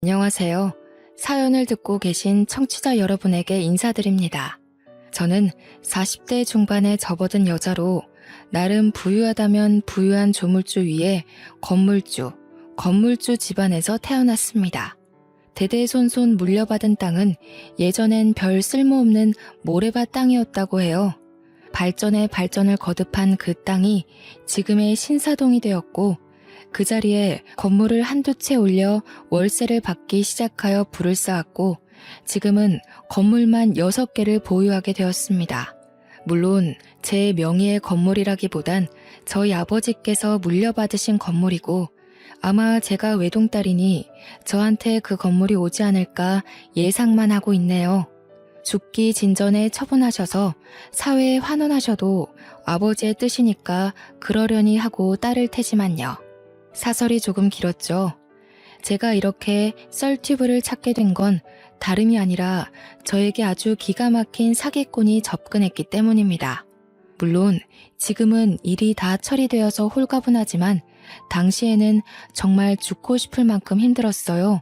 안녕하세요. 사연을 듣고 계신 청취자 여러분에게 인사드립니다. 저는 40대 중반에 접어든 여자로 나름 부유하다면 부유한 조물주 위에 건물주 집안에서 태어났습니다. 대대손손 물려받은 땅은 예전엔 별 쓸모없는 모래밭 땅이었다고 해요. 발전에 발전을 거듭한 그 땅이 지금의 신사동이 되었고 그 자리에 건물을 한두 채 올려 월세를 받기 시작하여 부를 쌓았고 지금은 건물만 6개를 보유하게 되었습니다. 물론 제 명의의 건물이라기보단 저희 아버지께서 물려받으신 건물이고 아마 제가 외동딸이니 저한테 그 건물이 오지 않을까 예상만 하고 있네요. 죽기 진전에 처분하셔서 사회에 환원하셔도 아버지의 뜻이니까 그러려니 하고 따를 테지만요. 사설이 조금 길었죠. 제가 이렇게 썰튜브를 찾게 된 건 다름이 아니라 저에게 아주 기가 막힌 사기꾼이 접근했기 때문입니다. 물론 지금은 일이 다 처리되어서 홀가분하지만 당시에는 정말 죽고 싶을 만큼 힘들었어요.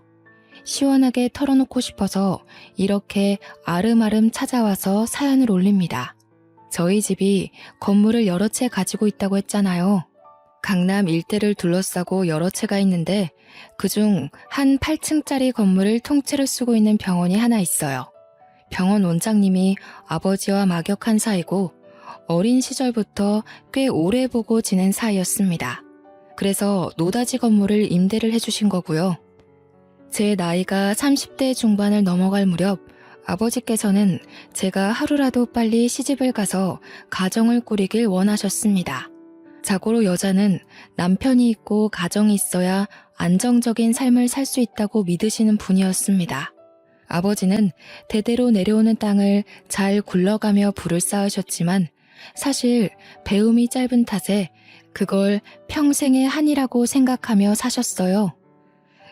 시원하게 털어놓고 싶어서 이렇게 아름아름 찾아와서 사연을 올립니다. 저희 집이 건물을 여러 채 가지고 있다고 했잖아요. 강남 일대를 둘러싸고 여러 채가 있는데 그중 한 8층짜리 건물을 통째로 쓰고 있는 병원이 하나 있어요. 병원 원장님이 아버지와 막역한 사이고 어린 시절부터 꽤 오래 보고 지낸 사이였습니다. 그래서 노다지 건물을 임대를 해주신 거고요. 제 나이가 30대 중반을 넘어갈 무렵 아버지께서는 제가 하루라도 빨리 시집을 가서 가정을 꾸리길 원하셨습니다. 자고로 여자는 남편이 있고 가정이 있어야 안정적인 삶을 살 수 있다고 믿으시는 분이었습니다. 아버지는 대대로 내려오는 땅을 잘 굴러가며 부를 쌓으셨지만 사실 배움이 짧은 탓에 그걸 평생의 한이라고 생각하며 사셨어요.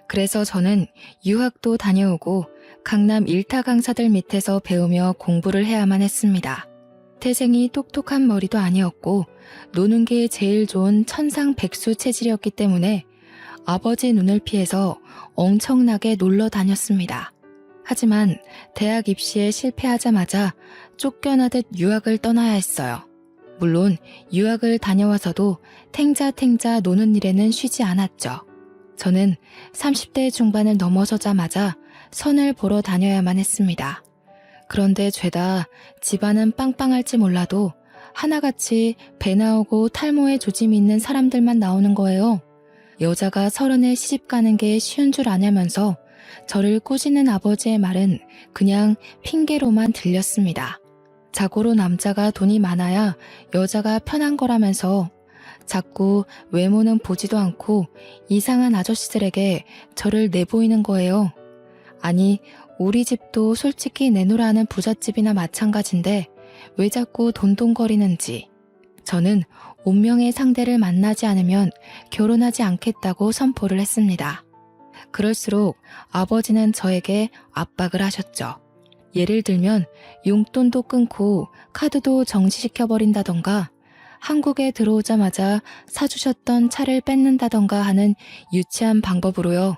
그래서 저는 유학도 다녀오고 강남 일타 강사들 밑에서 배우며 공부를 해야만 했습니다. 태생이 똑똑한 머리도 아니었고 노는 게 제일 좋은 천상백수 체질이었기 때문에 아버지 눈을 피해서 엄청나게 놀러 다녔습니다. 하지만 대학 입시에 실패하자마자 쫓겨나듯 유학을 떠나야 했어요. 물론 유학을 다녀와서도 탱자탱자 노는 일에는 쉬지 않았죠. 저는 30대 중반을 넘어서자마자 선을 보러 다녀야만 했습니다. 그런데 죄다 집안은 빵빵할지 몰라도 하나같이 배 나오고 탈모에 조짐이 있는 사람들만 나오는 거예요. 여자가 30에 시집 가는 게 쉬운 줄 아냐면서 저를 꾸짖는 아버지의 말은 그냥 핑계로만 들렸습니다. 자고로 남자가 돈이 많아야 여자가 편한 거라면서 자꾸 외모는 보지도 않고 이상한 아저씨들에게 저를 내보이는 거예요. 아니, 우리 집도 솔직히 내놓으라 하는 부잣집이나 마찬가지인데 왜 자꾸 돈돈거리는지. 저는 운명의 상대를 만나지 않으면 결혼하지 않겠다고 선포를 했습니다. 그럴수록 아버지는 저에게 압박을 하셨죠. 예를 들면 용돈도 끊고 카드도 정지시켜버린다던가 한국에 들어오자마자 사주셨던 차를 뺏는다던가 하는 유치한 방법으로요.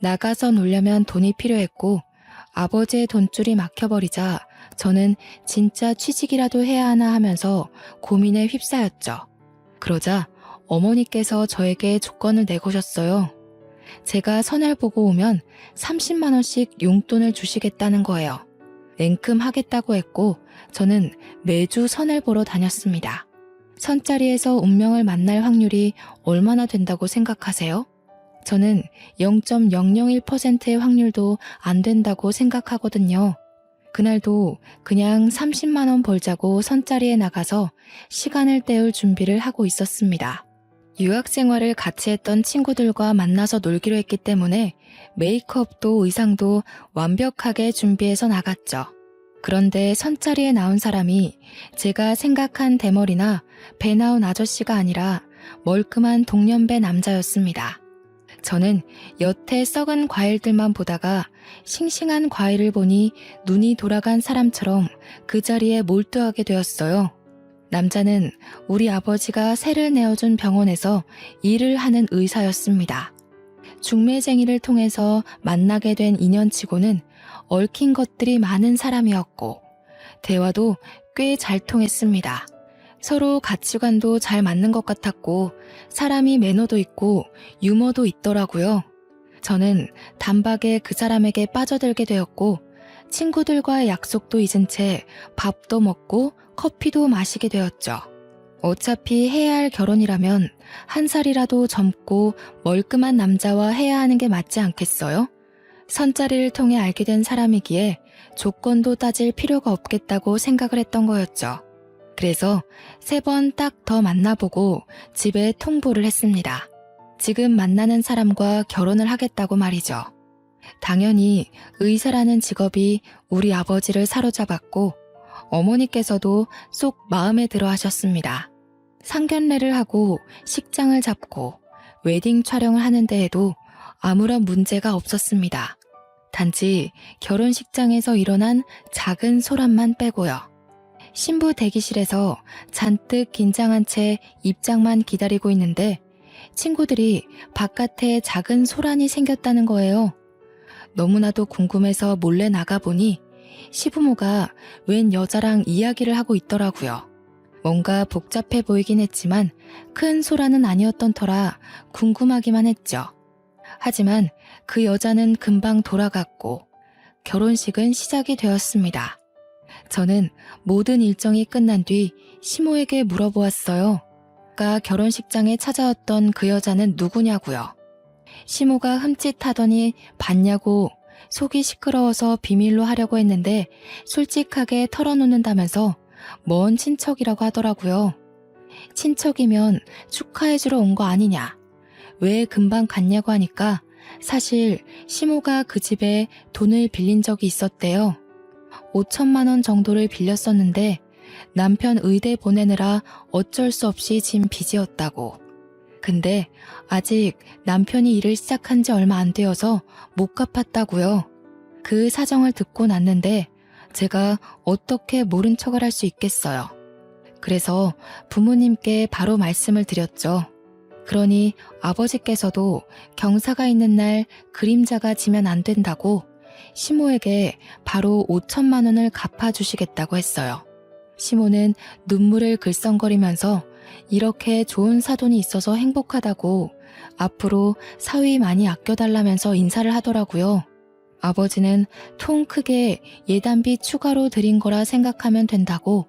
나가서 놀려면 돈이 필요했고 아버지의 돈줄이 막혀버리자 저는 진짜 취직이라도 해야 하나 하면서 고민에 휩싸였죠. 그러자 어머니께서 저에게 조건을 내거셨어요. 제가 선을 보고 오면 30만 원씩 용돈을 주시겠다는 거예요. 냉큼 하겠다고 했고 저는 매주 선을 보러 다녔습니다. 선자리에서 운명을 만날 확률이 얼마나 된다고 생각하세요? 저는 0.001%의 확률도 안 된다고 생각하거든요. 그날도 그냥 30만 원 벌자고 선자리에 나가서 시간을 때울 준비를 하고 있었습니다. 유학 생활을 같이 했던 친구들과 만나서 놀기로 했기 때문에 메이크업도 의상도 완벽하게 준비해서 나갔죠. 그런데 선자리에 나온 사람이 제가 생각한 대머리나 배 나온 아저씨가 아니라 멀끔한 동년배 남자였습니다. 저는 여태 썩은 과일들만 보다가 싱싱한 과일을 보니 눈이 돌아간 사람처럼 그 자리에 몰두하게 되었어요. 남자는 우리 아버지가 세를 내어준 병원에서 일을 하는 의사였습니다. 중매쟁이를 통해서 만나게 된 인연치고는 얽힌 것들이 많은 사람이었고 대화도 꽤 잘 통했습니다. 서로 가치관도 잘 맞는 것 같았고 사람이 매너도 있고 유머도 있더라고요. 저는 단박에 그 사람에게 빠져들게 되었고 친구들과의 약속도 잊은 채 밥도 먹고 커피도 마시게 되었죠. 어차피 해야 할 결혼이라면 한 살이라도 젊고 멀끔한 남자와 해야 하는 게 맞지 않겠어요? 선자리를 통해 알게 된 사람이기에 조건도 따질 필요가 없겠다고 생각을 했던 거였죠. 그래서 3번 딱 더 만나보고 집에 통보를 했습니다. 지금 만나는 사람과 결혼을 하겠다고 말이죠. 당연히 의사라는 직업이 우리 아버지를 사로잡았고 어머니께서도 쏙 마음에 들어 하셨습니다. 상견례를 하고 식장을 잡고 웨딩 촬영을 하는 데에도 아무런 문제가 없었습니다. 단지 결혼식장에서 일어난 작은 소란만 빼고요. 신부 대기실에서 잔뜩 긴장한 채 입장만 기다리고 있는데 친구들이 바깥에 작은 소란이 생겼다는 거예요. 너무나도 궁금해서 몰래 나가보니 시부모가 웬 여자랑 이야기를 하고 있더라고요. 뭔가 복잡해 보이긴 했지만 큰 소란은 아니었던 터라 궁금하기만 했죠. 하지만 그 여자는 금방 돌아갔고 결혼식은 시작이 되었습니다. 저는 모든 일정이 끝난 뒤 시모에게 물어보았어요. 아까 결혼식장에 찾아왔던 그 여자는 누구냐고요. 시모가 흠칫하더니 봤냐고 속이 시끄러워서 비밀로 하려고 했는데 솔직하게 털어놓는다면서 먼 친척이라고 하더라고요. 친척이면 축하해주러 온 거 아니냐. 왜 금방 갔냐고 하니까 사실 시모가 그 집에 돈을 빌린 적이 있었대요. 5천만 원 정도를 빌렸었는데 남편 의대 보내느라 어쩔 수 없이 진 빚이었다고. 근데 아직 남편이 일을 시작한 지 얼마 안 되어서 못 갚았다고요. 그 사정을 듣고 났는데 제가 어떻게 모른 척을 할 수 있겠어요. 그래서 부모님께 바로 말씀을 드렸죠. 그러니 아버지께서도 경사가 있는 날 그림자가 지면 안 된다고 시모에게 바로 5천만 원을 갚아주시겠다고 했어요. 시모는 눈물을 글썽거리면서 이렇게 좋은 사돈이 있어서 행복하다고 앞으로 사위 많이 아껴달라면서 인사를 하더라고요. 아버지는 통 크게 예단비 추가로 드린 거라 생각하면 된다고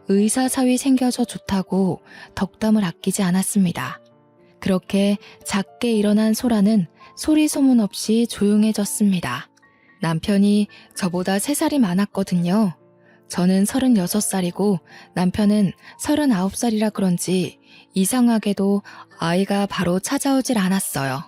의사 사위 생겨서 좋다고 덕담을 아끼지 않았습니다. 그렇게 작게 일어난 소란은 소리 소문 없이 조용해졌습니다. 남편이 저보다 3살이 많았거든요. 저는 36살이고 남편은 39살이라 그런지 이상하게도 아이가 바로 찾아오질 않았어요.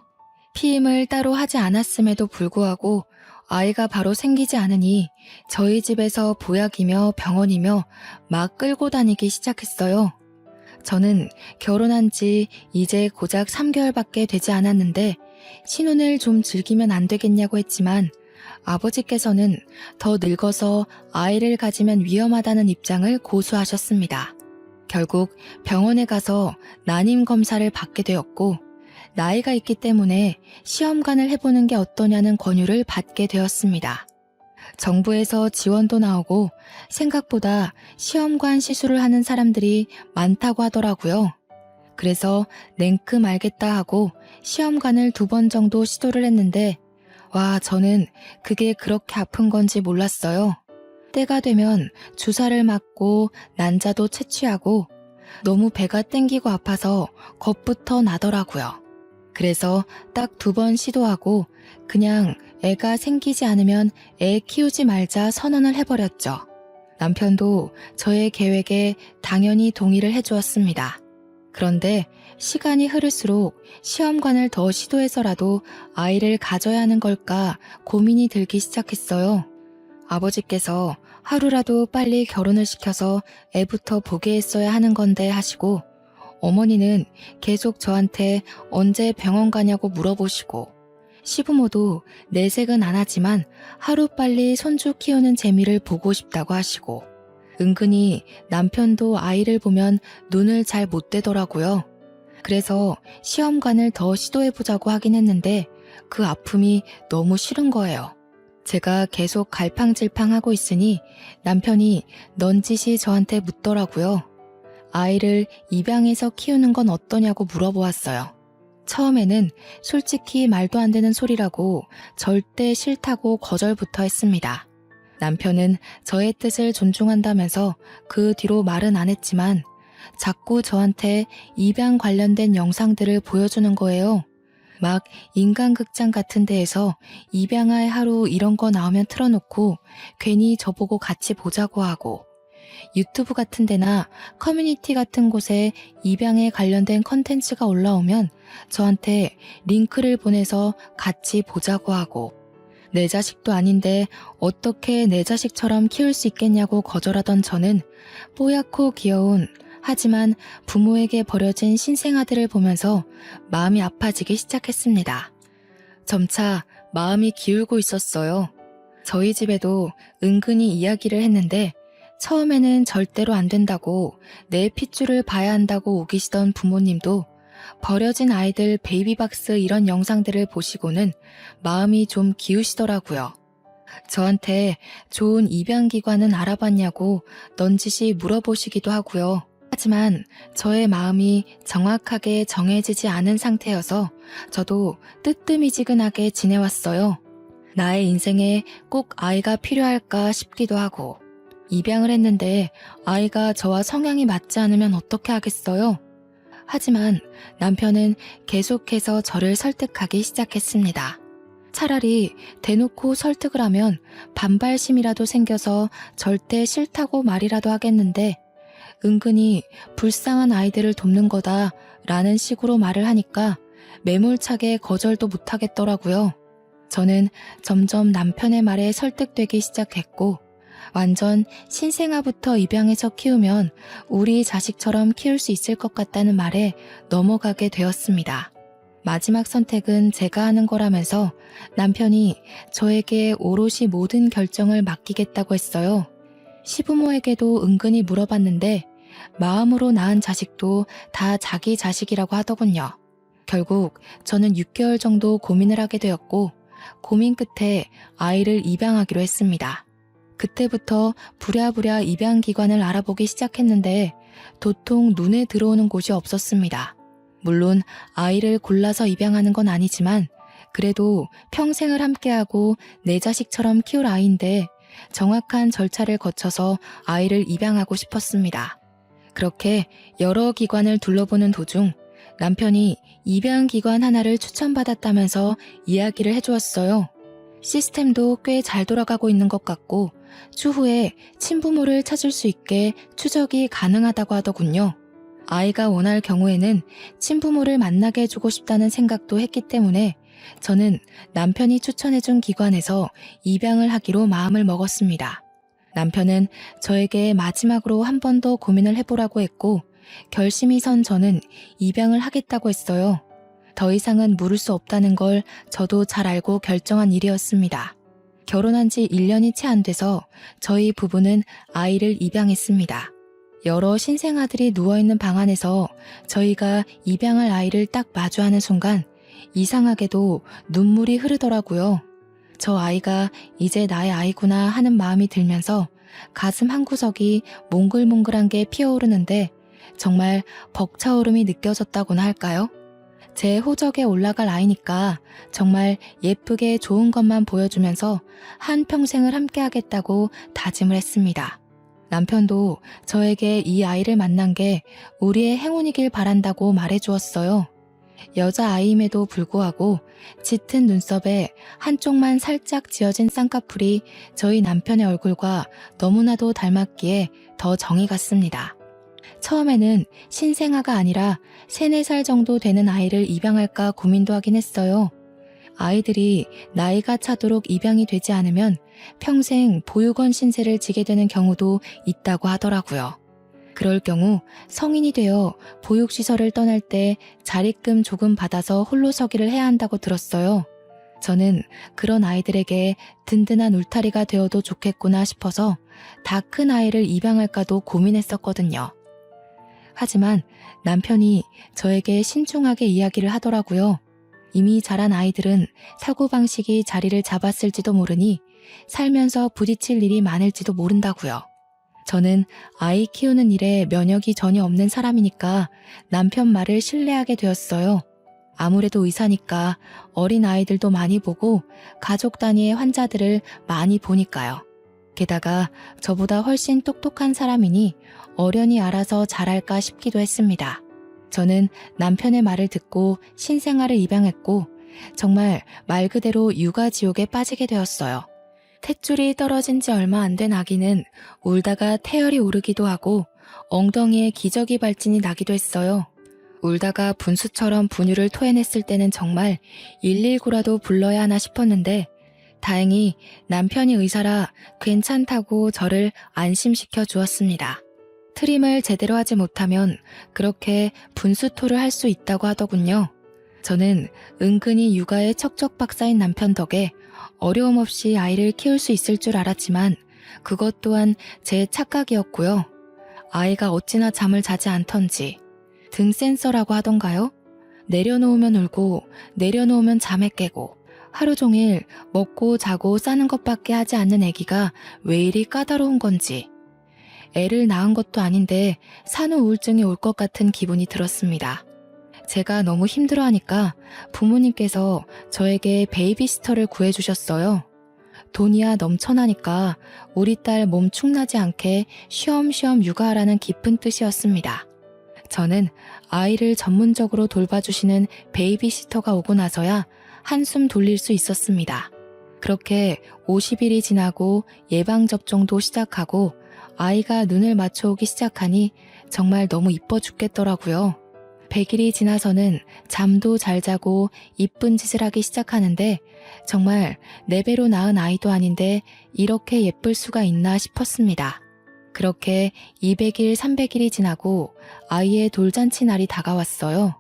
피임을 따로 하지 않았음에도 불구하고 아이가 바로 생기지 않으니 저희 집에서 보약이며 병원이며 막 끌고 다니기 시작했어요. 저는 결혼한 지 이제 고작 3개월밖에 되지 않았는데 신혼을 좀 즐기면 안 되겠냐고 했지만 아버지께서는 더 늙어서 아이를 가지면 위험하다는 입장을 고수하셨습니다. 결국 병원에 가서 난임 검사를 받게 되었고 나이가 있기 때문에 시험관을 해보는 게 어떠냐는 권유를 받게 되었습니다. 정부에서 지원도 나오고 생각보다 시험관 시술을 하는 사람들이 많다고 하더라고요. 그래서 냉큼 알겠다 하고 시험관을 2번 정도 시도를 했는데 와, 저는 그게 그렇게 아픈 건지 몰랐어요. 때가 되면 주사를 맞고 난자도 채취하고 너무 배가 땡기고 아파서 겁부터 나더라고요. 그래서 딱 2번 시도하고 그냥 애가 생기지 않으면 애 키우지 말자 선언을 해버렸죠. 남편도 저의 계획에 당연히 동의를 해주었습니다. 그런데 시간이 흐를수록 시험관을 더 시도해서라도 아이를 가져야 하는 걸까 고민이 들기 시작했어요. 아버지께서 하루라도 빨리 결혼을 시켜서 애부터 보게 했어야 하는 건데 하시고 어머니는 계속 저한테 언제 병원 가냐고 물어보시고 시부모도 내색은 안 하지만 하루빨리 손주 키우는 재미를 보고 싶다고 하시고 은근히 남편도 아이를 보면 눈을 잘 못 떼더라고요. 그래서 시험관을 더 시도해보자고 하긴 했는데 그 아픔이 너무 싫은 거예요. 제가 계속 갈팡질팡하고 있으니 남편이 넌지시 저한테 묻더라고요. 아이를 입양해서 키우는 건 어떠냐고 물어보았어요. 처음에는 솔직히 말도 안 되는 소리라고 절대 싫다고 거절부터 했습니다. 남편은 저의 뜻을 존중한다면서 그 뒤로 말은 안 했지만 자꾸 저한테 입양 관련된 영상들을 보여주는 거예요. 막 인간극장 같은 데에서 입양할 하루 이런 거 나오면 틀어놓고 괜히 저보고 같이 보자고 하고, 유튜브 같은 데나 커뮤니티 같은 곳에 입양에 관련된 컨텐츠가 올라오면 저한테 링크를 보내서 같이 보자고 하고, 내 자식도 아닌데 어떻게 내 자식처럼 키울 수 있겠냐고 거절하던 저는 뽀얗고 귀여운, 하지만 부모에게 버려진 신생아들을 보면서 마음이 아파지기 시작했습니다. 점차 마음이 기울고 있었어요. 저희 집에도 은근히 이야기를 했는데 처음에는 절대로 안 된다고, 내 핏줄을 봐야 한다고 우기시던 부모님도 버려진 아이들 베이비박스 이런 영상들을 보시고는 마음이 좀 기우시더라고요. 저한테 좋은 입양기관은 알아봤냐고 넌지시 물어보시기도 하고요. 하지만 저의 마음이 정확하게 정해지지 않은 상태여서 저도 뜨뜨미지근하게 지내왔어요. 나의 인생에 꼭 아이가 필요할까 싶기도 하고, 입양을 했는데 아이가 저와 성향이 맞지 않으면 어떻게 하겠어요? 하지만 남편은 계속해서 저를 설득하기 시작했습니다. 차라리 대놓고 설득을 하면 반발심이라도 생겨서 절대 싫다고 말이라도 하겠는데, 은근히 불쌍한 아이들을 돕는 거다 라는 식으로 말을 하니까 매몰차게 거절도 못하겠더라고요. 저는 점점 남편의 말에 설득되기 시작했고, 완전 신생아부터 입양해서 키우면 우리 자식처럼 키울 수 있을 것 같다는 말에 넘어가게 되었습니다. 마지막 선택은 제가 하는 거라면서 남편이 저에게 오롯이 모든 결정을 맡기겠다고 했어요. 시부모에게도 은근히 물어봤는데 마음으로 낳은 자식도 다 자기 자식이라고 하더군요. 결국 저는 6개월 정도 고민을 하게 되었고, 고민 끝에 아이를 입양하기로 했습니다. 그때부터 부랴부랴 입양기관을 알아보기 시작했는데 도통 눈에 들어오는 곳이 없었습니다. 물론 아이를 골라서 입양하는 건 아니지만 그래도 평생을 함께하고 내 자식처럼 키울 아이인데 정확한 절차를 거쳐서 아이를 입양하고 싶었습니다. 그렇게 여러 기관을 둘러보는 도중 남편이 입양기관 하나를 추천받았다면서 이야기를 해주었어요. 시스템도 꽤 잘 돌아가고 있는 것 같고 추후에 친부모를 찾을 수 있게 추적이 가능하다고 하더군요. 아이가 원할 경우에는 친부모를 만나게 해주고 싶다는 생각도 했기 때문에 저는 남편이 추천해준 기관에서 입양을 하기로 마음을 먹었습니다. 남편은 저에게 마지막으로 한 번 더 고민을 해보라고 했고, 결심이 선 저는 입양을 하겠다고 했어요. 더 이상은 물을 수 없다는 걸 저도 잘 알고 결정한 일이었습니다. 결혼한 지 1년이 채 안 돼서 저희 부부는 아이를 입양했습니다. 여러 신생아들이 누워있는 방 안에서 저희가 입양할 아이를 딱 마주하는 순간 이상하게도 눈물이 흐르더라고요. 저 아이가 이제 나의 아이구나 하는 마음이 들면서 가슴 한구석이 몽글몽글한 게 피어오르는데 정말 벅차오름이 느껴졌다고나 할까요? 제 호적에 올라갈 아이니까 정말 예쁘게 좋은 것만 보여주면서 한평생을 함께하겠다고 다짐을 했습니다. 남편도 저에게 이 아이를 만난 게 우리의 행운이길 바란다고 말해주었어요. 여자아이임에도 불구하고 짙은 눈썹에 한쪽만 살짝 지어진 쌍꺼풀이 저희 남편의 얼굴과 너무나도 닮았기에 더 정이 갔습니다. 처음에는 신생아가 아니라 3, 4살 정도 되는 아이를 입양할까 고민도 하긴 했어요. 아이들이 나이가 차도록 입양이 되지 않으면 평생 보육원 신세를 지게 되는 경우도 있다고 하더라고요. 그럴 경우 성인이 되어 보육시설을 떠날 때 자립금 조금 받아서 홀로 서기를 해야 한다고 들었어요. 저는 그런 아이들에게 든든한 울타리가 되어도 좋겠구나 싶어서 다 큰 아이를 입양할까도 고민했었거든요. 하지만 남편이 저에게 신중하게 이야기를 하더라고요. 이미 자란 아이들은 사고방식이 자리를 잡았을지도 모르니 살면서 부딪힐 일이 많을지도 모른다고요. 저는 아이 키우는 일에 면역이 전혀 없는 사람이니까 남편 말을 신뢰하게 되었어요. 아무래도 의사니까 어린 아이들도 많이 보고 가족 단위의 환자들을 많이 보니까요. 게다가 저보다 훨씬 똑똑한 사람이니 어련히 알아서 잘할까 싶기도 했습니다. 저는 남편의 말을 듣고 신생아를 입양했고 정말 말 그대로 육아지옥에 빠지게 되었어요. 탯줄이 떨어진 지 얼마 안 된 아기는 울다가 태열이 오르기도 하고 엉덩이에 기저귀 발진이 나기도 했어요. 울다가 분수처럼 분유를 토해냈을 때는 정말 119라도 불러야 하나 싶었는데 다행히 남편이 의사라 괜찮다고 저를 안심시켜 주었습니다. 트림을 제대로 하지 못하면 그렇게 분수토를 할 수 있다고 하더군요. 저는 은근히 육아에 척척박사인 남편 덕에 어려움 없이 아이를 키울 수 있을 줄 알았지만 그것 또한 제 착각이었고요. 아이가 어찌나 잠을 자지 않던지 등 센서라고 하던가요? 내려놓으면 울고 내려놓으면 잠에 깨고 하루 종일 먹고 자고 싸는 것밖에 하지 않는 아기가 왜 이리 까다로운 건지 애를 낳은 것도 아닌데 산후 우울증이 올 것 같은 기분이 들었습니다. 제가 너무 힘들어하니까 부모님께서 저에게 베이비시터를 구해주셨어요. 돈이야 넘쳐나니까 우리 딸 몸 축나지 않게 쉬엄쉬엄 육아하라는 깊은 뜻이었습니다. 저는 아이를 전문적으로 돌봐주시는 베이비시터가 오고 나서야 한숨 돌릴 수 있었습니다. 그렇게 50일이 지나고 예방접종도 시작하고 아이가 눈을 맞춰오기 시작하니 정말 너무 이뻐 죽겠더라고요. 100일이 지나서는 잠도 잘 자고 이쁜 짓을 하기 시작하는데 정말 내 배로 낳은 아이도 아닌데 이렇게 예쁠 수가 있나 싶었습니다. 그렇게 200일, 300일이 지나고 아이의 돌잔치 날이 다가왔어요.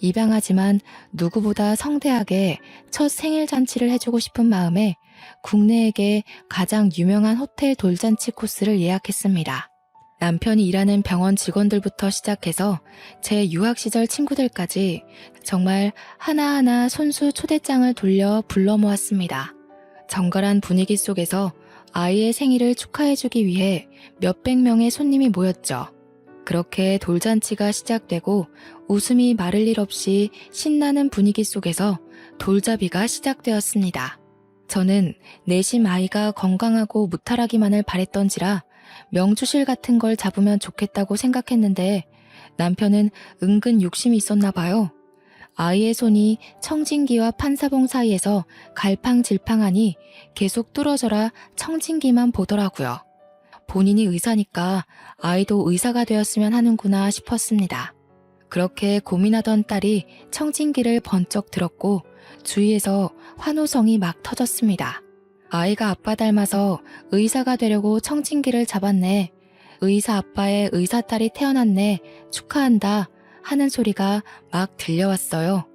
입양하지만 누구보다 성대하게 첫 생일 잔치를 해주고 싶은 마음에 국내에게 가장 유명한 호텔 돌잔치 코스를 예약했습니다. 남편이 일하는 병원 직원들부터 시작해서 제 유학 시절 친구들까지 정말 하나하나 손수 초대장을 돌려 불러 모았습니다. 정갈한 분위기 속에서 아이의 생일을 축하해주기 위해 몇백 명의 손님이 모였죠. 그렇게 돌잔치가 시작되고 웃음이 마를 일 없이 신나는 분위기 속에서 돌잡이가 시작되었습니다. 저는 내심 아이가 건강하고 무탈하기만을 바랬던지라 명주실 같은 걸 잡으면 좋겠다고 생각했는데 남편은 은근 욕심이 있었나 봐요. 아이의 손이 청진기와 판사봉 사이에서 갈팡질팡하니 계속 뚫어져라 청진기만 보더라고요. 본인이 의사니까 아이도 의사가 되었으면 하는구나 싶었습니다. 그렇게 고민하던 딸이 청진기를 번쩍 들었고 주위에서 환호성이 막 터졌습니다. 아이가 아빠 닮아서 의사가 되려고 청진기를 잡았네. 의사 아빠의 의사 딸이 태어났네. 축하한다. 하는 소리가 막 들려왔어요.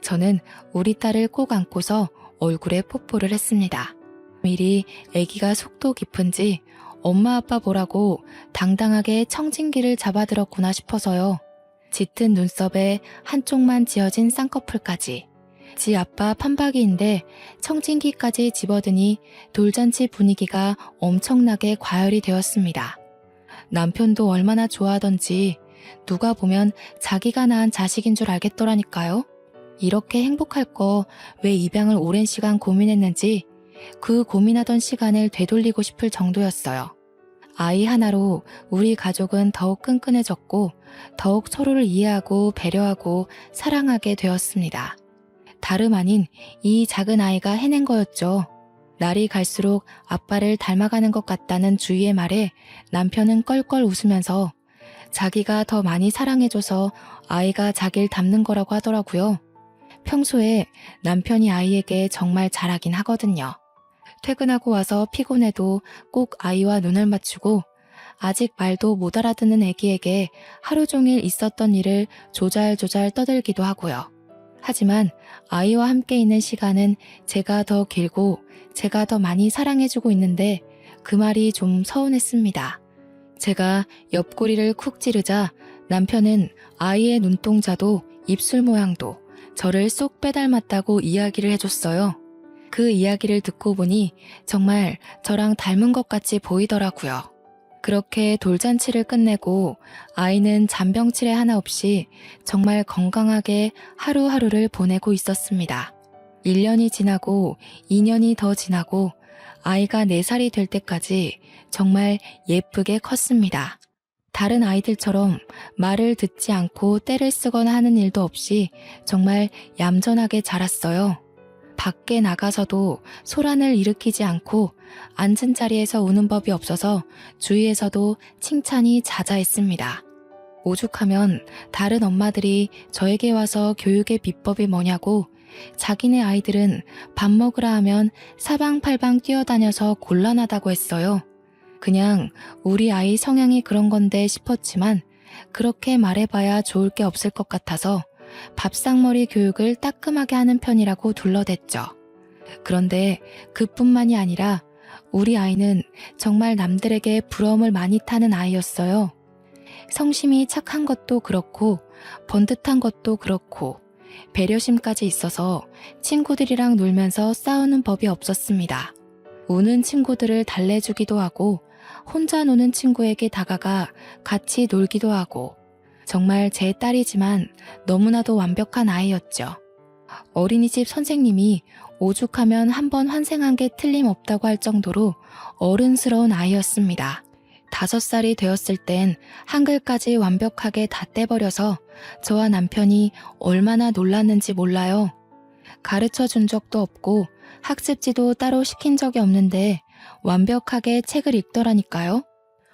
저는 우리 딸을 꼭 안고서 얼굴에 뽀뽀를 했습니다. 미리 아기가 속도 깊은지 엄마 아빠 보라고 당당하게 청진기를 잡아들었구나 싶어서요. 짙은 눈썹에 한쪽만 지어진 쌍꺼풀까지. 지 아빠 판박이인데 청진기까지 집어드니 돌잔치 분위기가 엄청나게 과열이 되었습니다. 남편도 얼마나 좋아하던지 누가 보면 자기가 낳은 자식인 줄 알겠더라니까요. 이렇게 행복할 거 왜 입양을 오랜 시간 고민했는지 그 고민하던 시간을 되돌리고 싶을 정도였어요. 아이 하나로 우리 가족은 더욱 끈끈해졌고 더욱 서로를 이해하고 배려하고 사랑하게 되었습니다. 다름 아닌 이 작은 아이가 해낸 거였죠. 날이 갈수록 아빠를 닮아가는 것 같다는 주위의 말에 남편은 껄껄 웃으면서 자기가 더 많이 사랑해줘서 아이가 자기를 닮는 거라고 하더라고요. 평소에 남편이 아이에게 정말 잘하긴 하거든요. 퇴근하고 와서 피곤해도 꼭 아이와 눈을 맞추고 아직 말도 못 알아듣는 아기에게 하루 종일 있었던 일을 조잘조잘 떠들기도 하고요. 하지만 아이와 함께 있는 시간은 제가 더 길고 제가 더 많이 사랑해주고 있는데 그 말이 좀 서운했습니다. 제가 옆구리를 쿡 찌르자 남편은 아이의 눈동자도 입술 모양도 저를 쏙 빼닮았다고 이야기를 해줬어요. 그 이야기를 듣고 보니 정말 저랑 닮은 것 같이 보이더라고요. 그렇게 돌잔치를 끝내고 아이는 잔병치레 하나 없이 정말 건강하게 하루하루를 보내고 있었습니다. 1년이 지나고 2년이 더 지나고 아이가 4살이 될 때까지 정말 예쁘게 컸습니다. 다른 아이들처럼 말을 듣지 않고 떼를 쓰거나 하는 일도 없이 정말 얌전하게 자랐어요. 밖에 나가서도 소란을 일으키지 않고 앉은 자리에서 우는 법이 없어서 주위에서도 칭찬이 자자했습니다. 오죽하면 다른 엄마들이 저에게 와서 교육의 비법이 뭐냐고 자기네 아이들은 밥 먹으라 하면 사방팔방 뛰어다녀서 곤란하다고 했어요. 그냥 우리 아이 성향이 그런 건데 싶었지만 그렇게 말해봐야 좋을 게 없을 것 같아서 밥상머리 교육을 따끔하게 하는 편이라고 둘러댔죠. 그런데 그뿐만이 아니라 우리 아이는 정말 남들에게 부러움을 많이 타는 아이였어요. 성심이 착한 것도 그렇고 번듯한 것도 그렇고 배려심까지 있어서 친구들이랑 놀면서 싸우는 법이 없었습니다. 우는 친구들을 달래주기도 하고 혼자 노는 친구에게 다가가 같이 놀기도 하고 정말 제 딸이지만 너무나도 완벽한 아이였죠. 어린이집 선생님이 오죽하면 한 번 환생한 게 틀림없다고 할 정도로 어른스러운 아이였습니다. 5살이 되었을 땐 한글까지 완벽하게 다 떼버려서 저와 남편이 얼마나 놀랐는지 몰라요. 가르쳐 준 적도 없고 학습지도 따로 시킨 적이 없는데 완벽하게 책을 읽더라니까요.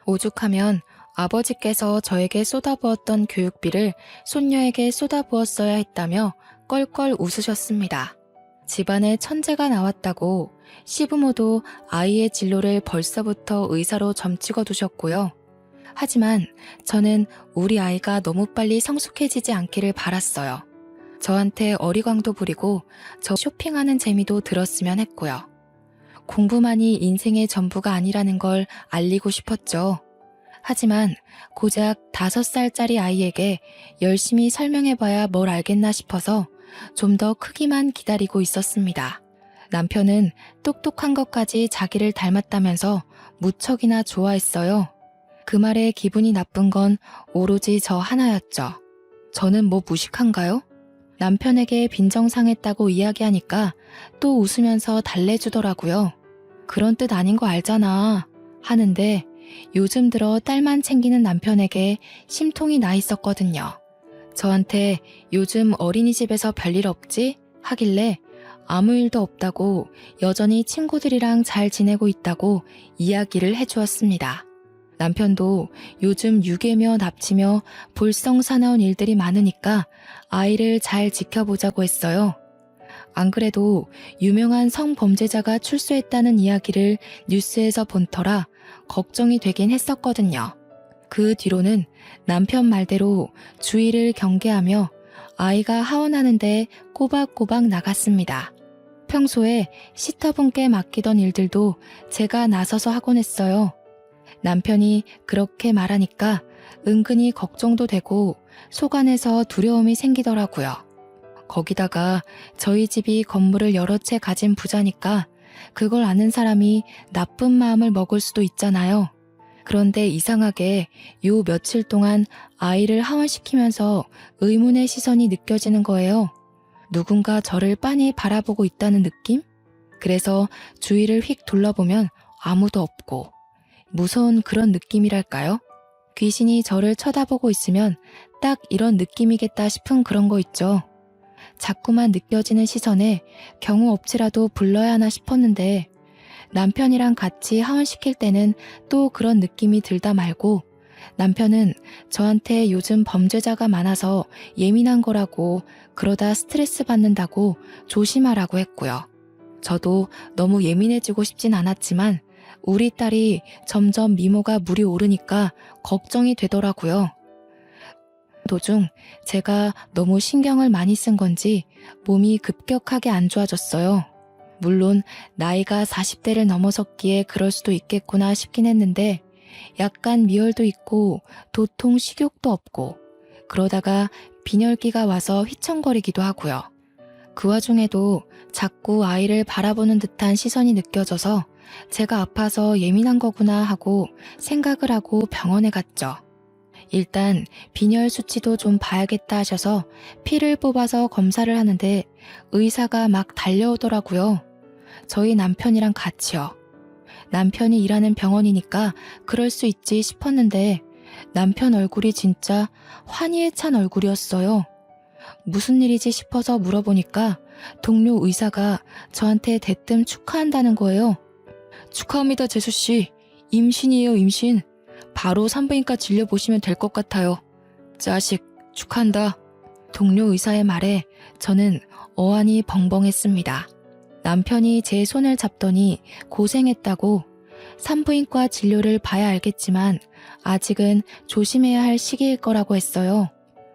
오죽하면 아버지께서 저에게 쏟아부었던 교육비를 손녀에게 쏟아부었어야 했다며 껄껄 웃으셨습니다. 집안에 천재가 나왔다고 시부모도 아이의 진로를 벌써부터 의사로 점찍어 두셨고요. 하지만 저는 우리 아이가 너무 빨리 성숙해지지 않기를 바랐어요. 저한테 어리광도 부리고 저 쇼핑하는 재미도 들었으면 했고요. 공부만이 인생의 전부가 아니라는 걸 알리고 싶었죠. 하지만 고작 5살짜리 아이에게 열심히 설명해봐야 뭘 알겠나 싶어서 좀 더 크기만 기다리고 있었습니다. 남편은 똑똑한 것까지 자기를 닮았다면서 무척이나 좋아했어요. 그 말에 기분이 나쁜 건 오로지 저 하나였죠. 저는 뭐 무식한가요? 남편에게 빈정상했다고 이야기하니까 또 웃으면서 달래주더라고요. 그런 뜻 아닌 거 알잖아 하는데 요즘 들어 딸만 챙기는 남편에게 심통이 나 있었거든요. 저한테 요즘 어린이집에서 별일 없지? 하길래 아무 일도 없다고 여전히 친구들이랑 잘 지내고 있다고 이야기를 해주었습니다. 남편도 요즘 유괴며 납치며 볼성사나운 일들이 많으니까 아이를 잘 지켜보자고 했어요. 안 그래도 유명한 성범죄자가 출소했다는 이야기를 뉴스에서 본 터라 걱정이 되긴 했었거든요. 그 뒤로는 남편 말대로 주의를 경계하며 아이가 하원하는데 꼬박꼬박 나갔습니다. 평소에 시터분께 맡기던 일들도 제가 나서서 하곤 했어요. 남편이 그렇게 말하니까 은근히 걱정도 되고 속 안에서 두려움이 생기더라고요. 거기다가 저희 집이 건물을 여러 채 가진 부자니까 그걸 아는 사람이 나쁜 마음을 먹을 수도 있잖아요. 그런데 이상하게 요 며칠 동안 아이를 하원시키면서 의문의 시선이 느껴지는 거예요. 누군가 저를 빤히 바라보고 있다는 느낌? 그래서 주위를 휙 둘러보면 아무도 없고 무서운 그런 느낌이랄까요? 귀신이 저를 쳐다보고 있으면 딱 이런 느낌이겠다 싶은 그런 거 있죠. 자꾸만 느껴지는 시선에 경우 없이라도 불러야 하나 싶었는데 남편이랑 같이 하원시킬 때는 또 그런 느낌이 들다 말고 남편은 저한테 요즘 범죄자가 많아서 예민한 거라고 그러다 스트레스 받는다고 조심하라고 했고요. 저도 너무 예민해지고 싶진 않았지만 우리 딸이 점점 미모가 물이 오르니까 걱정이 되더라고요. 도중 제가 너무 신경을 많이 쓴 건지 몸이 급격하게 안 좋아졌어요. 물론 나이가 40대를 넘어섰기에 그럴 수도 있겠구나 싶긴 했는데 약간 미열도 있고 도통 식욕도 없고 그러다가 빈혈기가 와서 휘청거리기도 하고요. 그 와중에도 자꾸 아이를 바라보는 듯한 시선이 느껴져서 제가 아파서 예민한 거구나 하고 생각을 하고 병원에 갔죠. 일단 빈혈 수치도 좀 봐야겠다 하셔서 피를 뽑아서 검사를 하는데 의사가 막 달려오더라고요. 저희 남편이랑 같이요. 남편이 일하는 병원이니까 그럴 수 있지 싶었는데 남편 얼굴이 진짜 환희에 찬 얼굴이었어요. 무슨 일이지 싶어서 물어보니까 동료 의사가 저한테 대뜸 축하한다는 거예요. 축하합니다, 재수씨. 임신이에요, 임신. 바로 산부인과 진료보시면 될 것 같아요. 자식, 축하한다. 동료 의사의 말에 저는 어안이 벙벙했습니다. 남편이 제 손을 잡더니 고생했다고 산부인과 진료를 봐야 알겠지만 아직은 조심해야 할 시기일 거라고 했어요.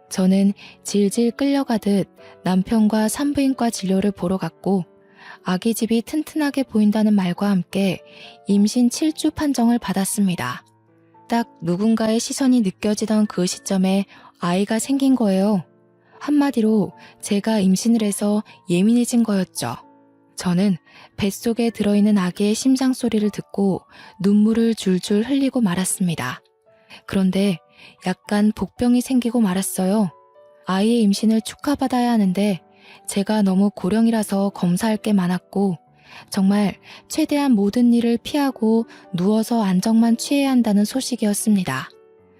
저는 질질 끌려가듯 남편과 산부인과 진료를 보러 갔고 아기 집이 튼튼하게 보인다는 말과 함께 임신 7주 판정을 받았습니다. 딱 누군가의 시선이 느껴지던 그 시점에 아이가 생긴 거예요. 한마디로 제가 임신을 해서 예민해진 거였죠. 저는 뱃속에 들어있는 아기의 심장 소리를 듣고 눈물을 줄줄 흘리고 말았습니다. 그런데 약간 복병이 생기고 말았어요. 아이의 임신을 축하받아야 하는데 제가 너무 고령이라서 검사할 게 많았고 정말 최대한 모든 일을 피하고 누워서 안정만 취해야 한다는 소식이었습니다.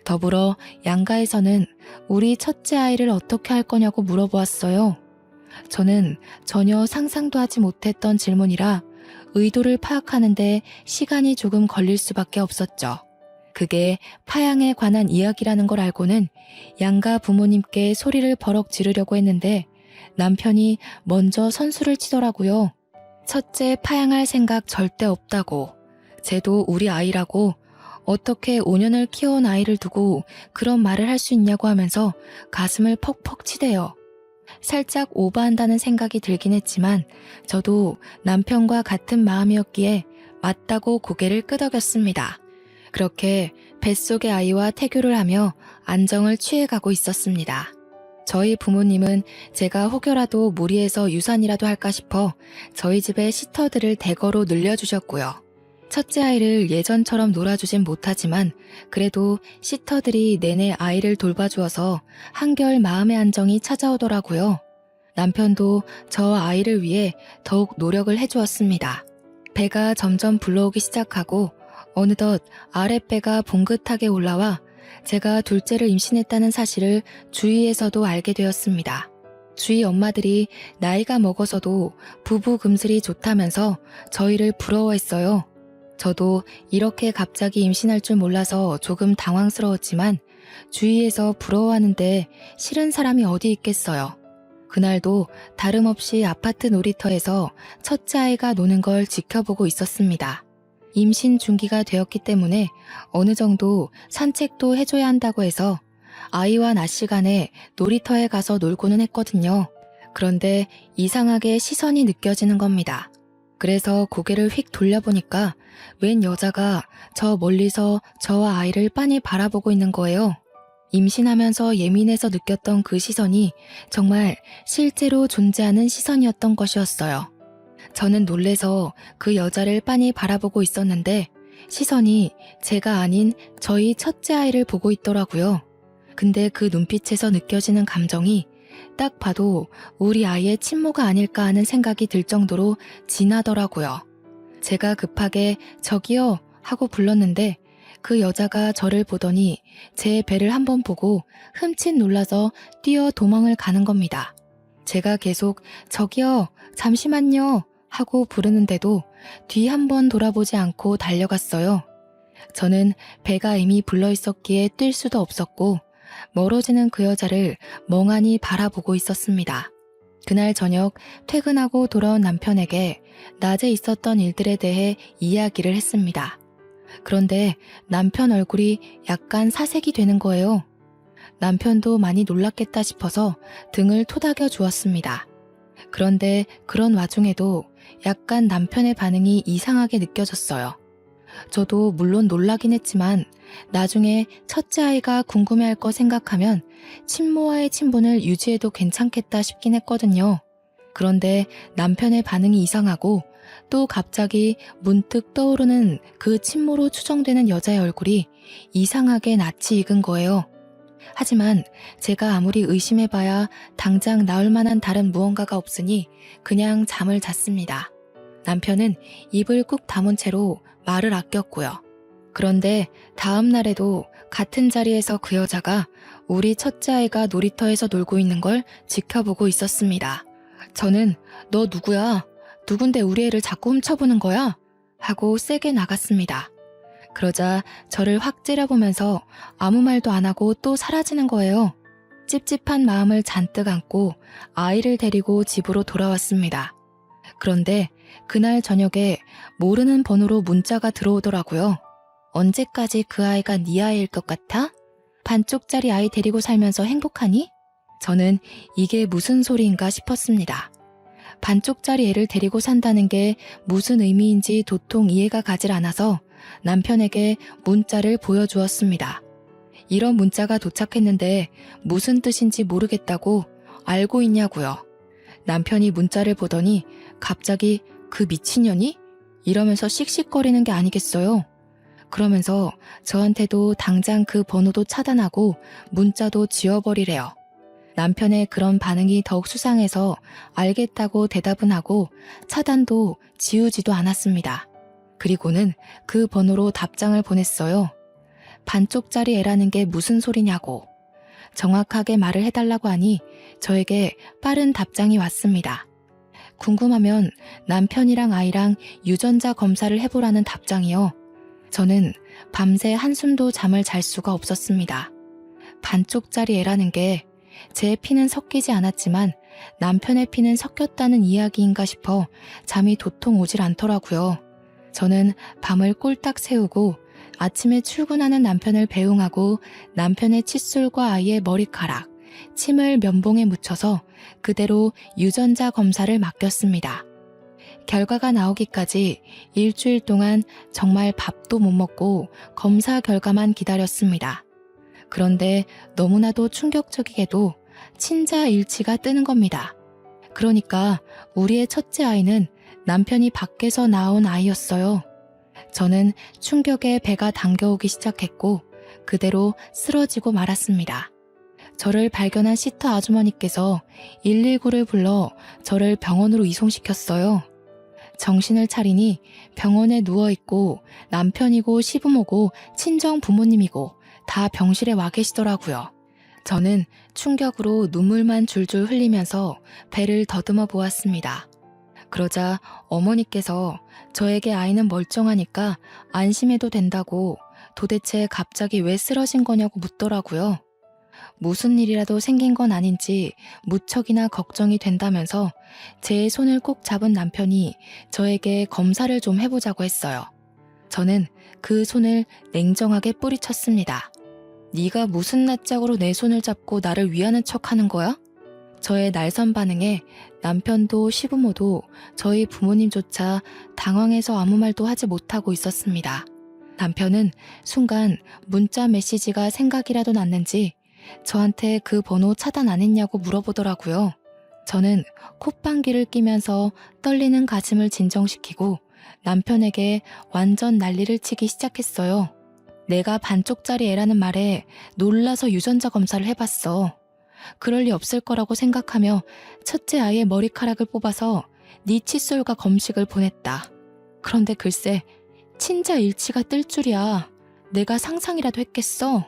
더불어 양가에서는 우리 첫째 아이를 어떻게 할 거냐고 물어보았어요. 저는 전혀 상상도 하지 못했던 질문이라 의도를 파악하는데 시간이 조금 걸릴 수밖에 없었죠. 그게 파양에 관한 이야기라는 걸 알고는 양가 부모님께 소리를 버럭 지르려고 했는데 남편이 먼저 선수를 치더라고요. 첫째 파양할 생각 절대 없다고. 쟤도 우리 아이라고. 어떻게 5년을 키워온 아이를 두고 그런 말을 할 수 있냐고 하면서 가슴을 퍽퍽 치대요. 살짝 오버한다는 생각이 들긴 했지만 저도 남편과 같은 마음이었기에 맞다고 고개를 끄덕였습니다. 그렇게 뱃속의 아이와 태교를 하며 안정을 취해가고 있었습니다. 저희 부모님은 제가 혹여라도 무리해서 유산이라도 할까 싶어 저희 집에 시터들을 대거로 늘려주셨고요. 첫째 아이를 예전처럼 놀아주진 못하지만 그래도 시터들이 내내 아이를 돌봐주어서 한결 마음의 안정이 찾아오더라고요. 남편도 저 아이를 위해 더욱 노력을 해주었습니다. 배가 점점 불러오기 시작하고 어느덧 아랫배가 봉긋하게 올라와 제가 둘째를 임신했다는 사실을 주위에서도 알게 되었습니다. 주위 엄마들이 나이가 먹어서도 부부 금슬이 좋다면서 저희를 부러워했어요. 저도 이렇게 갑자기 임신할 줄 몰라서 조금 당황스러웠지만 주위에서 부러워하는데 싫은 사람이 어디 있겠어요. 그날도 다름없이 아파트 놀이터에서 첫째 아이가 노는 걸 지켜보고 있었습니다. 임신 중기가 되었기 때문에 어느 정도 산책도 해줘야 한다고 해서 아이와 낮 시간에 놀이터에 가서 놀고는 했거든요. 그런데 이상하게 시선이 느껴지는 겁니다. 그래서 고개를 휙 돌려보니까 웬 여자가 저 멀리서 저와 아이를 빤히 바라보고 있는 거예요. 임신하면서 예민해서 느꼈던 그 시선이 정말 실제로 존재하는 시선이었던 것이었어요. 저는 놀래서 그 여자를 빤히 바라보고 있었는데 시선이 제가 아닌 저희 첫째 아이를 보고 있더라고요. 근데 그 눈빛에서 느껴지는 감정이 딱 봐도 우리 아이의 친모가 아닐까 하는 생각이 들 정도로 진하더라고요. 제가 급하게 저기요 하고 불렀는데 그 여자가 저를 보더니 제 배를 한번 보고 흠칫 놀라서 뛰어 도망을 가는 겁니다. 제가 계속 저기요 잠시만요 하고 부르는데도 뒤 한번 돌아보지 않고 달려갔어요. 저는 배가 이미 불러 있었기에 뛸 수도 없었고 멀어지는 그 여자를 멍하니 바라보고 있었습니다. 그날 저녁 퇴근하고 돌아온 남편에게 낮에 있었던 일들에 대해 이야기를 했습니다. 그런데 남편 얼굴이 약간 사색이 되는 거예요. 남편도 많이 놀랐겠다 싶어서 등을 토닥여 주었습니다. 그런데 그런 와중에도 약간 남편의 반응이 이상하게 느껴졌어요. 저도 물론 놀라긴 했지만 나중에 첫째 아이가 궁금해할 거 생각하면 친모와의 친분을 유지해도 괜찮겠다 싶긴 했거든요. 그런데 남편의 반응이 이상하고 또 갑자기 문득 떠오르는 그 친모로 추정되는 여자의 얼굴이 이상하게 낯이 익은 거예요. 하지만 제가 아무리 의심해봐야 당장 나올 만한 다른 무언가가 없으니 그냥 잠을 잤습니다. 남편은 입을 꾹 다문 채로 말을 아꼈고요. 그런데 다음 날에도 같은 자리에서 그 여자가 우리 첫째 아이가 놀이터에서 놀고 있는 걸 지켜보고 있었습니다. 저는 너 누구야? 누군데 우리 애를 자꾸 훔쳐보는 거야? 하고 세게 나갔습니다. 그러자 저를 확 째려보면서 아무 말도 안 하고 또 사라지는 거예요. 찝찝한 마음을 잔뜩 안고 아이를 데리고 집으로 돌아왔습니다. 그런데 그날 저녁에 모르는 번호로 문자가 들어오더라고요. 언제까지 그 아이가 네 아이일 것 같아? 반쪽짜리 아이 데리고 살면서 행복하니? 저는 이게 무슨 소리인가 싶었습니다. 반쪽짜리 애를 데리고 산다는 게 무슨 의미인지 도통 이해가 가질 않아서 남편에게 문자를 보여주었습니다. 이런 문자가 도착했는데 무슨 뜻인지 모르겠다고 알고 있냐고요. 남편이 문자를 보더니 갑자기 그 미친년이? 이러면서 씩씩거리는 게 아니겠어요? 그러면서 저한테도 당장 그 번호도 차단하고 문자도 지워버리래요. 남편의 그런 반응이 더욱 수상해서 알겠다고 대답은 하고 차단도 지우지도 않았습니다. 그리고는 그 번호로 답장을 보냈어요. 반쪽짜리 애라는 게 무슨 소리냐고. 정확하게 말을 해달라고 하니 저에게 빠른 답장이 왔습니다. 궁금하면 남편이랑 아이랑 유전자 검사를 해보라는 답장이요. 저는 밤새 한숨도 잠을 잘 수가 없었습니다. 반쪽짜리 애라는 게 제 피는 섞이지 않았지만 남편의 피는 섞였다는 이야기인가 싶어 잠이 도통 오질 않더라고요. 저는 밤을 꼴딱 새우고 아침에 출근하는 남편을 배웅하고 남편의 칫솔과 아이의 머리카락, 침을 면봉에 묻혀서 그대로 유전자 검사를 맡겼습니다. 결과가 나오기까지 일주일 동안 정말 밥도 못 먹고 검사 결과만 기다렸습니다. 그런데 너무나도 충격적이게도 친자 일치가 뜨는 겁니다. 그러니까 우리의 첫째 아이는 남편이 밖에서 낳은 아이였어요. 저는 충격에 배가 당겨오기 시작했고 그대로 쓰러지고 말았습니다. 저를 발견한 시터 아주머니께서 119를 불러 저를 병원으로 이송시켰어요. 정신을 차리니 병원에 누워있고 남편이고 시부모고 친정 부모님이고 다 병실에 와 계시더라고요. 저는 충격으로 눈물만 줄줄 흘리면서 배를 더듬어 보았습니다. 그러자 어머니께서 저에게 아이는 멀쩡하니까 안심해도 된다고 도대체 갑자기 왜 쓰러진 거냐고 묻더라고요. 무슨 일이라도 생긴 건 아닌지 무척이나 걱정이 된다면서 제 손을 꼭 잡은 남편이 저에게 검사를 좀 해보자고 했어요. 저는 그 손을 냉정하게 뿌리쳤습니다. 네가 무슨 낯짝으로 내 손을 잡고 나를 위하는 척하는 거야? 저의 날선 반응에 남편도 시부모도 저희 부모님조차 당황해서 아무 말도 하지 못하고 있었습니다. 남편은 순간 문자 메시지가 생각이라도 났는지 저한테 그 번호 차단 안 했냐고 물어보더라고요. 저는 콧방귀를 뀌면서 떨리는 가슴을 진정시키고 남편에게 완전 난리를 치기 시작했어요. 내가 반쪽짜리 애라는 말에 놀라서 유전자 검사를 해봤어. 그럴 리 없을 거라고 생각하며 첫째 아이의 머리카락을 뽑아서 네 칫솔과 검식을 보냈다. 그런데 글쎄 친자 일치가 뜰 줄이야. 내가 상상이라도 했겠어.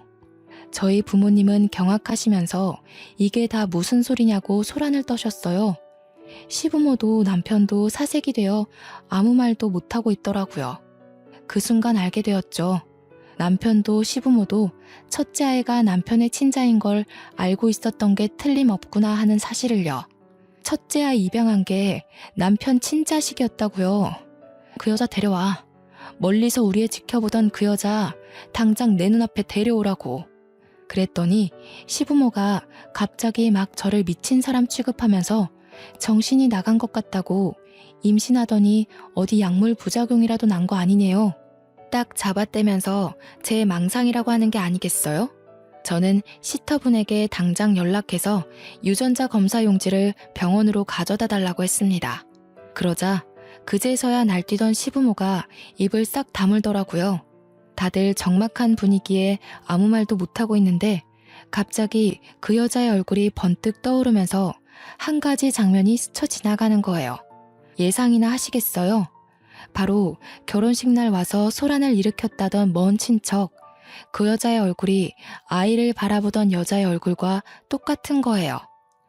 저희 부모님은 경악하시면서 이게 다 무슨 소리냐고 소란을 떠셨어요. 시부모도 남편도 사색이 되어 아무 말도 못하고 있더라고요. 그 순간 알게 되었죠. 남편도 시부모도 첫째 아이가 남편의 친자인 걸 알고 있었던 게 틀림없구나 하는 사실을요. 첫째 아이 입양한 게 남편 친자식이었다고요. 그 여자 데려와. 멀리서 우리 애 지켜보던 그 여자 당장 내 눈앞에 데려오라고. 그랬더니 시부모가 갑자기 막 저를 미친 사람 취급하면서 정신이 나간 것 같다고 임신하더니 어디 약물 부작용이라도 난 거 아니네요. 딱 잡아떼면서 제 망상이라고 하는 게 아니겠어요? 저는 시터분에게 당장 연락해서 유전자 검사 용지를 병원으로 가져다 달라고 했습니다. 그러자 그제서야 날뛰던 시부모가 입을 싹 다물더라고요. 다들 적막한 분위기에 아무 말도 못하고 있는데 갑자기 그 여자의 얼굴이 번뜩 떠오르면서 한 가지 장면이 스쳐 지나가는 거예요. 예상이나 하시겠어요? 바로 결혼식 날 와서 소란을 일으켰다던 먼 친척, 그 여자의 얼굴이 아이를 바라보던 여자의 얼굴과 똑같은 거예요.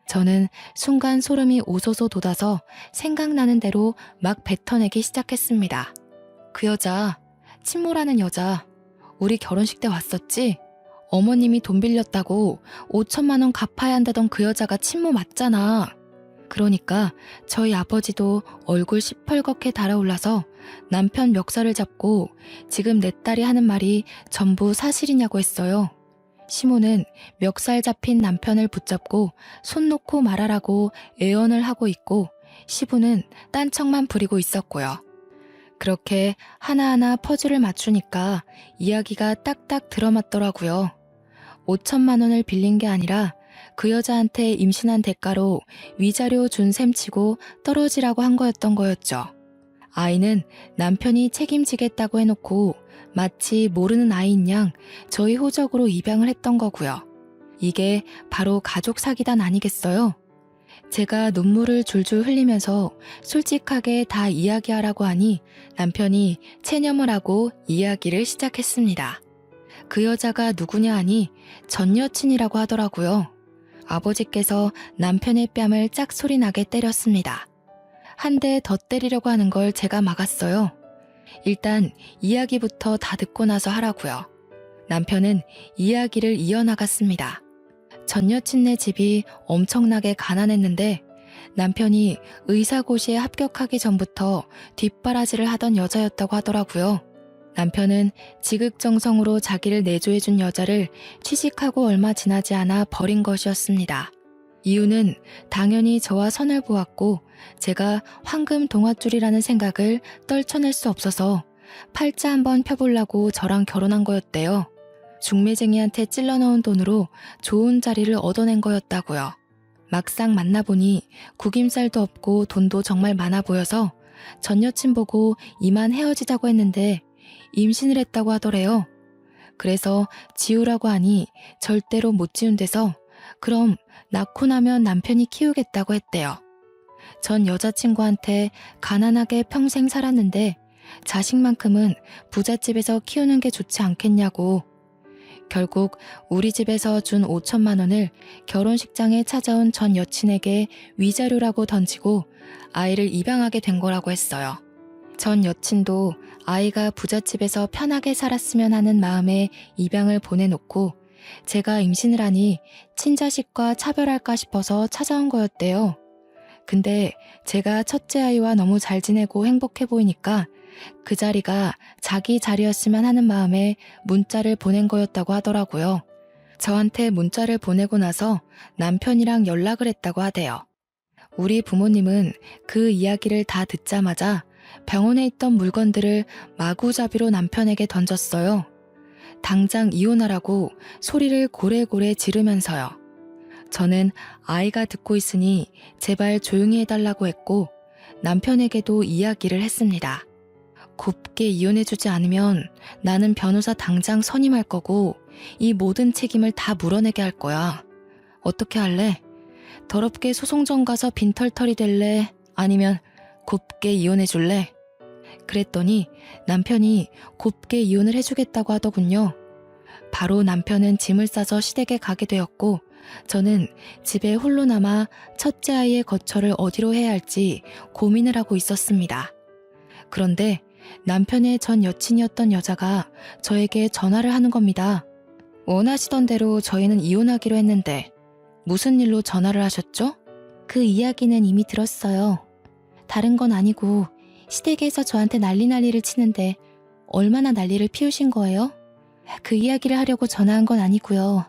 저는 순간 소름이 오소소 돋아서 생각나는 대로 막 뱉어내기 시작했습니다. 그 여자, 친모라는 여자, 우리 결혼식 때 왔었지? 어머님이 돈 빌렸다고 5천만 원 갚아야 한다던 그 여자가 친모 맞잖아. 그러니까 저희 아버지도 얼굴 시펄겋게 달아올라서 남편 멱살을 잡고 지금 내 딸이 하는 말이 전부 사실이냐고 했어요. 시모는 멱살 잡힌 남편을 붙잡고 손 놓고 말하라고 애원을 하고 있고 시부는 딴청만 부리고 있었고요. 그렇게 하나하나 퍼즐을 맞추니까 이야기가 딱딱 들어맞더라고요. 5천만 원을 빌린 게 아니라 그 여자한테 임신한 대가로 위자료 준 셈치고 떨어지라고 한 거였던 거였죠. 아이는 남편이 책임지겠다고 해놓고 마치 모르는 아이인 양 저희 호적으로 입양을 했던 거고요. 이게 바로 가족 사기단 아니겠어요? 제가 눈물을 줄줄 흘리면서 솔직하게 다 이야기하라고 하니 남편이 체념을 하고 이야기를 시작했습니다. 그 여자가 누구냐 하니 전 여친이라고 하더라고요. 아버지께서 남편의 뺨을 짝소리나게 때렸습니다. 한 대 더 때리려고 하는 걸 제가 막았어요. 일단 이야기부터 다 듣고 나서 하라고요. 남편은 이야기를 이어나갔습니다. 전 여친네 집이 엄청나게 가난했는데 남편이 의사고시에 합격하기 전부터 뒷바라지를 하던 여자였다고 하더라고요. 남편은 지극정성으로 자기를 내조해준 여자를 취직하고 얼마 지나지 않아 버린 것이었습니다. 이유는 당연히 저와 선을 보았고 제가 황금 동아줄이라는 생각을 떨쳐낼 수 없어서 팔자 한번 펴보려고 저랑 결혼한 거였대요. 중매쟁이한테 찔러넣은 돈으로 좋은 자리를 얻어낸 거였다고요. 막상 만나보니 구김살도 없고 돈도 정말 많아 보여서 전 여친 보고 이만 헤어지자고 했는데 임신을 했다고 하더래요. 그래서 지우라고 하니 절대로 못 지운대서 그럼 낳고 나면 남편이 키우겠다고 했대요. 전 여자친구한테 가난하게 평생 살았는데 자식만큼은 부잣집에서 키우는 게 좋지 않겠냐고. 결국 우리 집에서 준 5천만 원을 결혼식장에 찾아온 전 여친에게 위자료라고 던지고 아이를 입양하게 된 거라고 했어요. 전 여친도 아이가 부잣집에서 편하게 살았으면 하는 마음에 입양을 보내놓고 제가 임신을 하니 친자식과 차별할까 싶어서 찾아온 거였대요. 근데 제가 첫째 아이와 너무 잘 지내고 행복해 보이니까 그 자리가 자기 자리였으면 하는 마음에 문자를 보낸 거였다고 하더라고요. 저한테 문자를 보내고 나서 남편이랑 연락을 했다고 하대요. 우리 부모님은 그 이야기를 다 듣자마자 병원에 있던 물건들을 마구잡이로 남편에게 던졌어요. 당장 이혼하라고 소리를 고래고래 지르면서요. 저는 아이가 듣고 있으니 제발 조용히 해달라고 했고 남편에게도 이야기를 했습니다. 곱게 이혼해주지 않으면 나는 변호사 당장 선임할 거고 이 모든 책임을 다 물어내게 할 거야. 어떻게 할래? 더럽게 소송전 가서 빈털터리 될래? 아니면 곱게 이혼해줄래? 그랬더니 남편이 곱게 이혼을 해주겠다고 하더군요. 바로 남편은 짐을 싸서 시댁에 가게 되었고 저는 집에 홀로 남아 첫째 아이의 거처를 어디로 해야 할지 고민을 하고 있었습니다. 그런데 남편의 전 여친이었던 여자가 저에게 전화를 하는 겁니다. 원하시던 대로 저희는 이혼하기로 했는데 무슨 일로 전화를 하셨죠? 그 이야기는 이미 들었어요. 다른 건 아니고 시댁에서 저한테 난리를 치는데 얼마나 난리를 피우신 거예요? 그 이야기를 하려고 전화한 건 아니고요.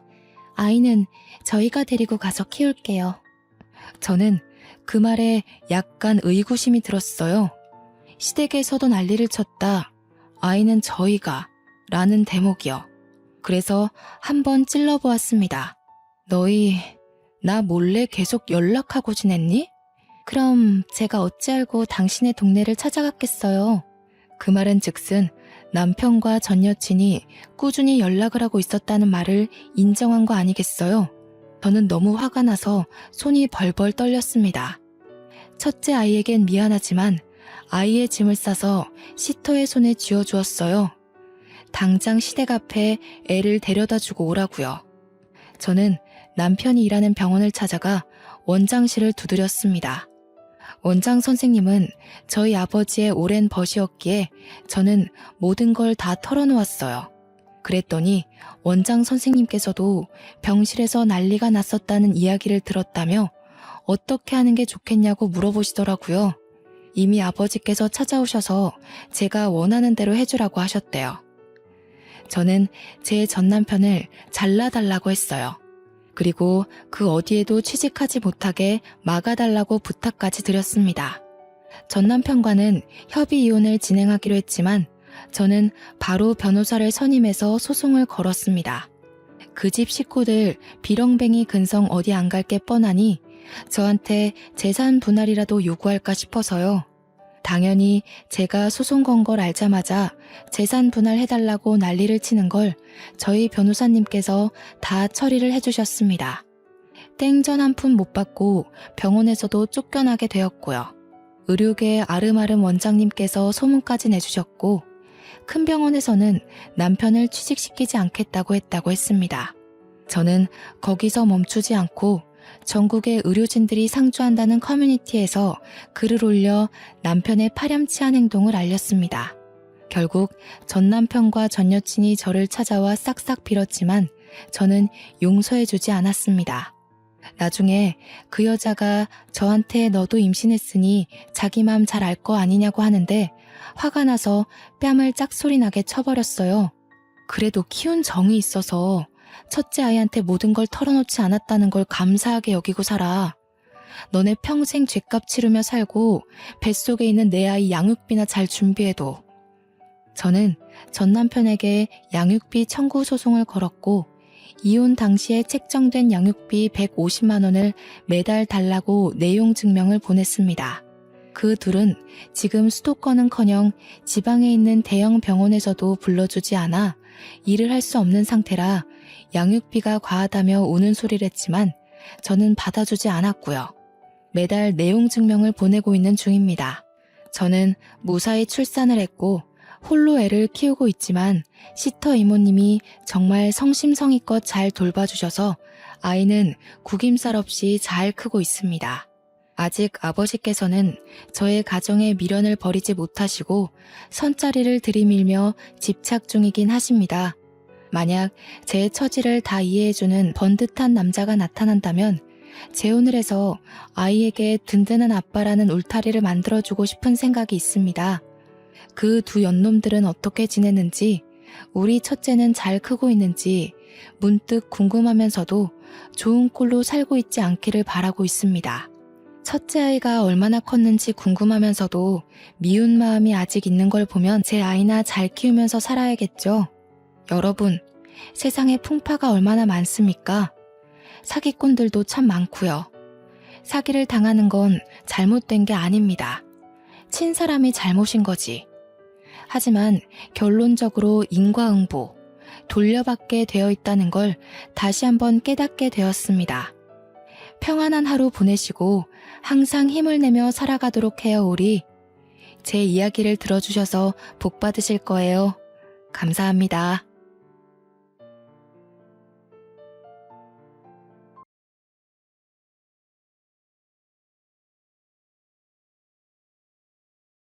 아이는 저희가 데리고 가서 키울게요. 저는 그 말에 약간 의구심이 들었어요. 시댁에서도 난리를 쳤다. 아이는 저희가 라는 대목이요. 그래서 한번 찔러보았습니다. 너희 나 몰래 계속 연락하고 지냈니? 그럼 제가 어찌 알고 당신의 동네를 찾아갔겠어요. 그 말은 즉슨 남편과 전 여친이 꾸준히 연락을 하고 있었다는 말을 인정한 거 아니겠어요? 저는 너무 화가 나서 손이 벌벌 떨렸습니다. 첫째 아이에겐 미안하지만 아이의 짐을 싸서 시터의 손에 쥐어주었어요. 당장 시댁 앞에 애를 데려다 주고 오라고요. 저는 남편이 일하는 병원을 찾아가 원장실을 두드렸습니다. 원장 선생님은 저희 아버지의 오랜 벗이었기에 저는 모든 걸 다 털어놓았어요. 그랬더니 원장 선생님께서도 병실에서 난리가 났었다는 이야기를 들었다며 어떻게 하는 게 좋겠냐고 물어보시더라고요. 이미 아버지께서 찾아오셔서 제가 원하는 대로 해주라고 하셨대요. 저는 제 전남편을 잘라달라고 했어요. 그리고 그 어디에도 취직하지 못하게 막아달라고 부탁까지 드렸습니다. 전남편과는 협의 이혼을 진행하기로 했지만 저는 바로 변호사를 선임해서 소송을 걸었습니다. 그 집 식구들 비렁뱅이 근성 어디 안 갈 게 뻔하니 저한테 재산 분할이라도 요구할까 싶어서요. 당연히 제가 소송 건 걸 알자마자 재산 분할해달라고 난리를 치는 걸 저희 변호사님께서 다 처리를 해주셨습니다. 땡전 한 푼 못 받고 병원에서도 쫓겨나게 되었고요. 의료계 아름아름 원장님께서 소문까지 내주셨고 큰 병원에서는 남편을 취직시키지 않겠다고 했습니다. 저는 거기서 멈추지 않고 전국의 의료진들이 상주한다는 커뮤니티에서 글을 올려 남편의 파렴치한 행동을 알렸습니다. 결국 전 남편과 전 여친이 저를 찾아와 싹싹 빌었지만 저는 용서해주지 않았습니다. 나중에 그 여자가 저한테 너도 임신했으니 자기 맘 잘 알 거 아니냐고 하는데 화가 나서 뺨을 짝소리나게 쳐버렸어요. 그래도 키운 정이 있어서 첫째 아이한테 모든 걸 털어놓지 않았다는 걸 감사하게 여기고 살아. 너네 평생 죗값 치르며 살고 뱃속에 있는 내 아이 양육비나 잘 준비해둬. 저는 전 남편에게 양육비 청구 소송을 걸었고 이혼 당시에 책정된 양육비 150만 원을 매달 달라고 내용 증명을 보냈습니다. 그 둘은 지금 수도권은커녕 지방에 있는 대형 병원에서도 불러주지 않아 일을 할 수 없는 상태라 양육비가 과하다며 우는 소리를 했지만 저는 받아주지 않았고요. 매달 내용 증명을 보내고 있는 중입니다. 저는 무사히 출산을 했고 홀로 애를 키우고 있지만 시터 이모님이 정말 성심성의껏 잘 돌봐주셔서 아이는 구김살 없이 잘 크고 있습니다. 아직 아버지께서는 저의 가정에 미련을 버리지 못하시고 선자리를 들이밀며 집착 중이긴 하십니다. 만약 제 처지를 다 이해해주는 번듯한 남자가 나타난다면 재혼을 해서 아이에게 든든한 아빠라는 울타리를 만들어주고 싶은 생각이 있습니다. 그 두 연놈들은 어떻게 지내는지, 우리 첫째는 잘 크고 있는지 문득 궁금하면서도 좋은 꼴로 살고 있지 않기를 바라고 있습니다. 첫째 아이가 얼마나 컸는지 궁금하면서도 미운 마음이 아직 있는 걸 보면 제 아이나 잘 키우면서 살아야겠죠. 여러분, 세상에 풍파가 얼마나 많습니까? 사기꾼들도 참 많고요. 사기를 당하는 건 잘못된 게 아닙니다. 친 사람이 잘못인 거지. 하지만 결론적으로 인과응보, 돌려받게 되어 있다는 걸 다시 한번 깨닫게 되었습니다. 평안한 하루 보내시고 항상 힘을 내며 살아가도록 해요, 우리. 제 이야기를 들어주셔서 복 받으실 거예요. 감사합니다.